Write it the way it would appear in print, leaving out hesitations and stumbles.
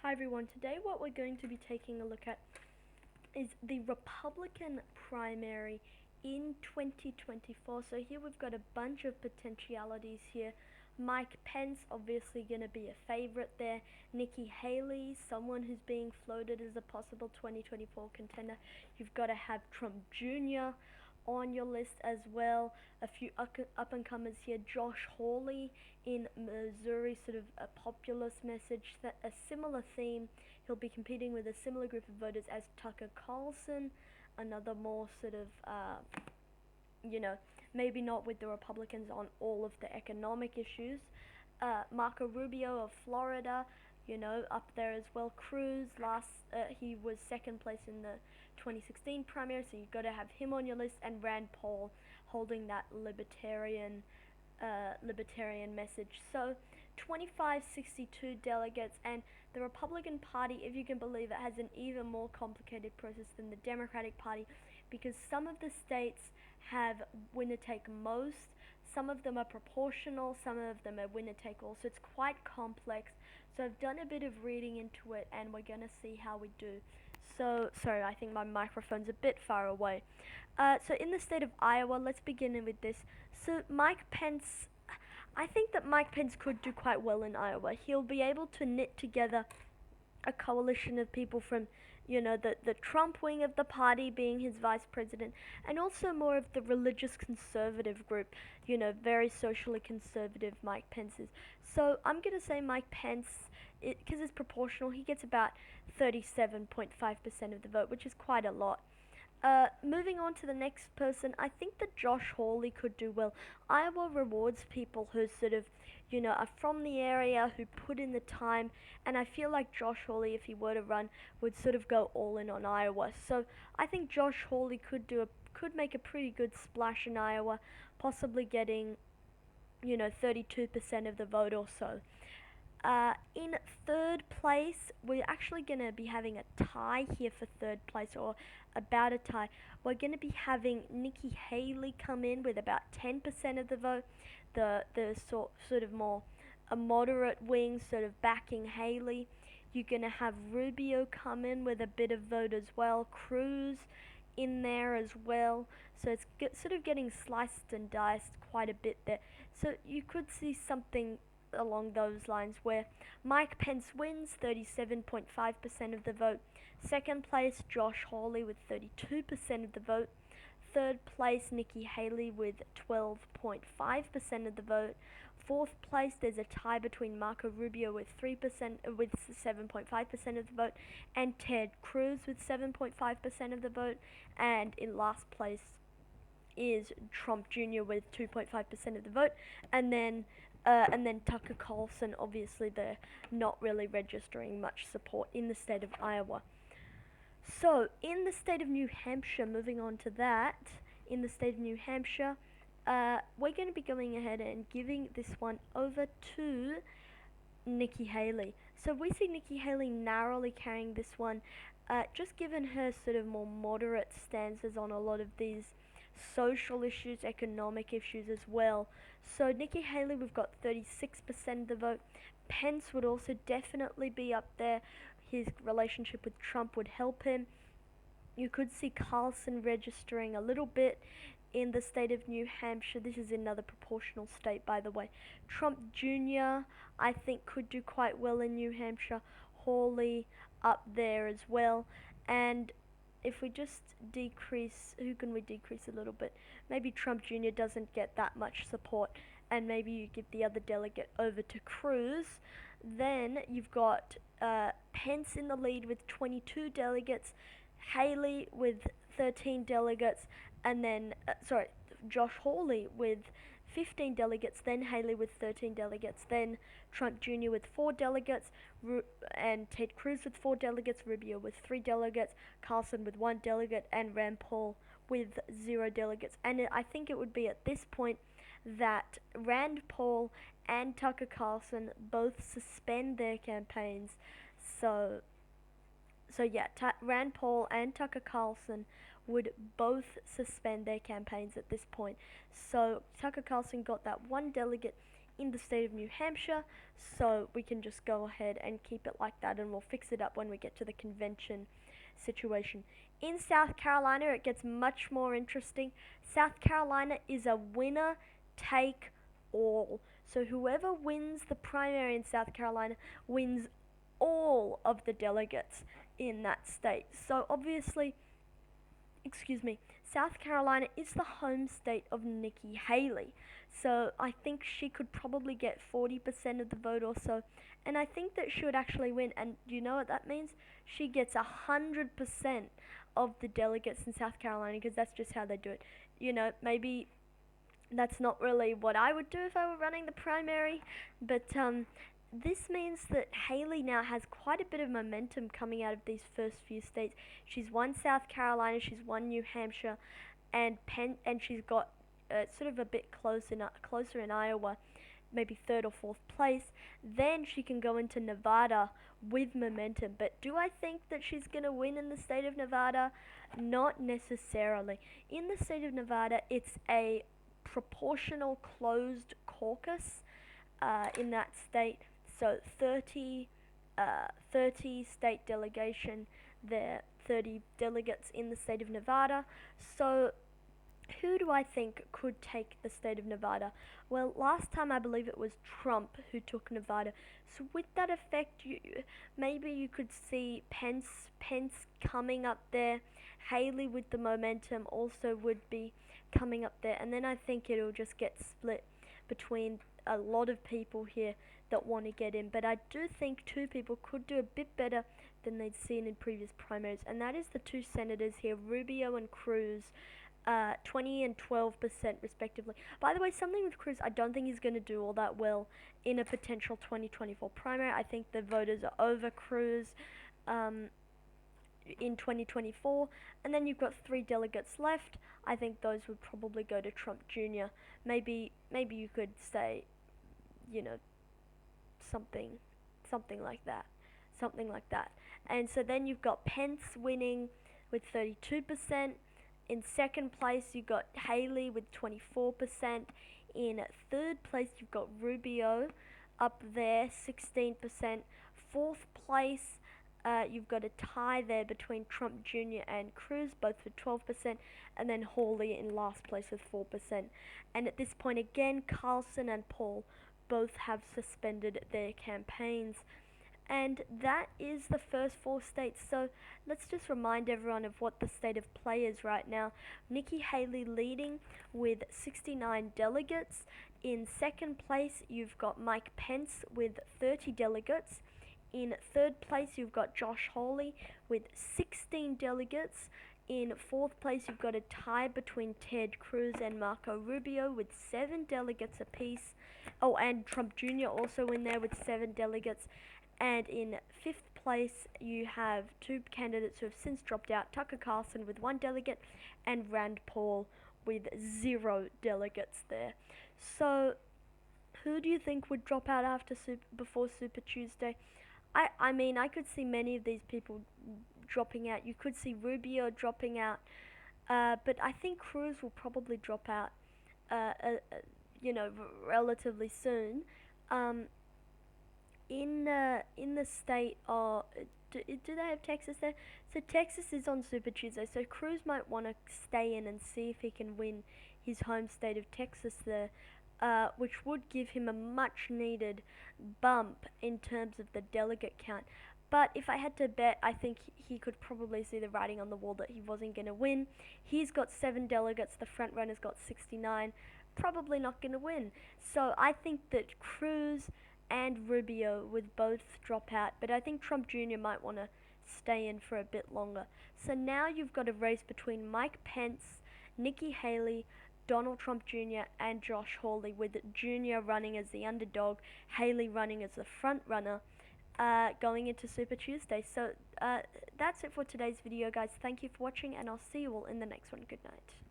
Hi everyone, today what we're going to be taking a look at is the Republican primary in 2024. So here we've got a bunch of potentialities here. Mike Pence, obviously going to be a favorite there. Nikki Haley, someone who's being floated as a possible 2024 contender. You've got to have Trump Jr. on your list as well. A few up-and-comers here. Josh Hawley in Missouri, sort of a populist message, a similar theme. He'll be competing with a similar group of voters as Tucker Carlson, another more sort of, maybe not with the Republicans on all of the economic issues. Marco Rubio of Florida, up there as well. Cruz, he was second place in the 2016 primary, so you've got to have him on your list. And Rand Paul holding that libertarian message. So 2562 delegates, and the Republican Party, if you can believe it, has an even more complicated process than the Democratic Party, because some of the states have winner-take-most, some of them are proportional, some of them are winner-take-all, so it's quite complex. So I've done a bit of reading into it, and we're going to see how we do. So, sorry, I think my microphone's a bit far away. So in the state of Iowa, let's begin with this. So Mike Pence, I think that Mike Pence could do quite well in Iowa. He'll be able to knit together a coalition of people from, the Trump wing of the party being his vice president, and also more of the religious conservative group, very socially conservative Mike Pence is. So I'm going to say Mike Pence, because it's proportional, he gets about 37.5% of the vote, which is quite a lot. Moving on to the next person, I think that Josh Hawley could do well. Iowa rewards people who sort of, are from the area, who put in the time, and I feel like Josh Hawley, if he were to run, would sort of go all in on Iowa. So I think Josh Hawley could make a pretty good splash in Iowa, possibly getting, 32% of the vote or so. In third place, we're actually going to be having a tie here for third place, or about a tie. We're going to be having Nikki Haley come in with about 10% of the vote, the sort of more a moderate wing sort of backing Haley. You're going to have Rubio come in with a bit of vote as well, Cruz in there as well. So it's sort of getting sliced and diced quite a bit there. So you could see something along those lines where Mike Pence wins 37.5% of the vote. Second place, Josh Hawley with 32% of the vote. Third place, Nikki Haley with 12.5% of the vote. Fourth place, there's a tie between Marco Rubio with 7.5% of the vote, and Ted Cruz with 7.5% of the vote. And in last place is Trump Jr. with 2.5% of the vote, and then Tucker Carlson. Obviously, they're not really registering much support in the state of Iowa. So, in the state of New Hampshire, moving on to that, in the state of New Hampshire, we're going to be going ahead and giving this one over to Nikki Haley. So we see Nikki Haley narrowly carrying this one, just given her sort of more moderate stances on a lot of these social issues, economic issues as well. So Nikki Haley, we've got 36% of the vote. Pence would also definitely be up there. His relationship with Trump would help him. You could see Carlson registering a little bit in the state of New Hampshire. This is another proportional state, by the way. Trump Jr., I think, could do quite well in New Hampshire. Hawley up there as well. And if we just decrease, who can we decrease a little bit? Maybe Trump Jr. doesn't get that much support, and maybe you give the other delegate over to Cruz. Then you've got Pence in the lead with 22 delegates, Haley with 13 delegates, and then, Josh Hawley with 15 delegates, then Haley with 13 delegates, then Trump Jr. with 4 delegates, and Ted Cruz with 4 delegates, Rubio with 3 delegates, Carlson with 1 delegate, and Rand Paul with 0 delegates. And I think it would be at this point that Rand Paul and Tucker Carlson both suspend their campaigns. So yeah, Rand Paul and Tucker Carlson would both suspend their campaigns at this point. So Tucker Carlson got that 1 delegate in the state of New Hampshire, so we can just go ahead and keep it like that, and we'll fix it up when we get to the convention situation. In South Carolina, it gets much more interesting. South Carolina is a winner take all. So whoever wins the primary in South Carolina wins all of the delegates in that state. So obviously, South Carolina is the home state of Nikki Haley. So I think she could probably get 40% of the vote or so. And I think that she would actually win. And do you know what that means? She gets 100% of the delegates in South Carolina, because that's just how they do it. You know, maybe that's not really what I would do if I were running the primary, but this means that Haley now has quite a bit of momentum coming out of these first few states. She's won South Carolina, she's won New Hampshire, and she's got sort of a bit closer in Iowa, maybe third or fourth place. Then she can go into Nevada with momentum. But do I think that she's going to win in the state of Nevada? Not necessarily. In the state of Nevada, it's a proportional closed caucus in that state. So 30 state delegation there, 30 delegates in the state of Nevada. So who do I think could take the state of Nevada? Well, last time I believe it was Trump who took Nevada. So with that effect, maybe you could see Pence coming up there. Haley with the momentum also would be coming up there. And then I think it'll just get split between a lot of people here that want to get in. But I do think two people could do a bit better than they'd seen in previous primaries. And that is the two senators here, Rubio and Cruz. 20 and 12% respectively. By the way, something with Cruz, I don't think he's going to do all that well in a potential 2024 primary. I think the voters are over Cruz in 2024. And then you've got 3 delegates left. I think those would probably go to Trump Jr. Maybe you could say, you know, something like that. And so then you've got Pence winning with 32%. In second place, you've got Haley with 24%. In third place, you've got Rubio up there, 16%. Fourth place, you've got a tie there between Trump Jr. and Cruz, both with 12%. And then Hawley in last place with 4%. And at this point, again, Carlson and Paul both have suspended their campaigns. And that is the first 4 states. So let's just remind everyone of what the state of play is right now. Nikki Haley leading with 69 delegates. In second place, you've got Mike Pence with 30 delegates. In third place, you've got Josh Hawley with 16 delegates. In fourth place, you've got a tie between Ted Cruz and Marco Rubio with 7 delegates apiece. Oh, and Trump Jr. also in there with 7 delegates. And in fifth place, you have 2 candidates who have since dropped out, Tucker Carlson with 1 delegate and Rand Paul with 0 delegates there. So who do you think would drop out before Super Tuesday? I mean, I could see many of these people dropping out. You could see Rubio dropping out, but I think Cruz will probably drop out, relatively soon. In the state of, do they have Texas there? So Texas is on Super Tuesday, so Cruz might want to stay in and see if he can win his home state of Texas there, which would give him a much needed bump in terms of the delegate count. But if I had to bet, I think he could probably see the writing on the wall that he wasn't going to win. He's got 7 delegates, the front runner's got 69, probably not going to win. So I think that Cruz and Rubio would both drop out, but I think Trump Jr. might want to stay in for a bit longer. So now you've got a race between Mike Pence, Nikki Haley, Donald Trump Jr. and Josh Hawley, with Jr. running as the underdog, Haley running as the front runner, going into Super Tuesday. So that's it for today's video, guys. Thank you for watching, and I'll see you all in the next one. Good night.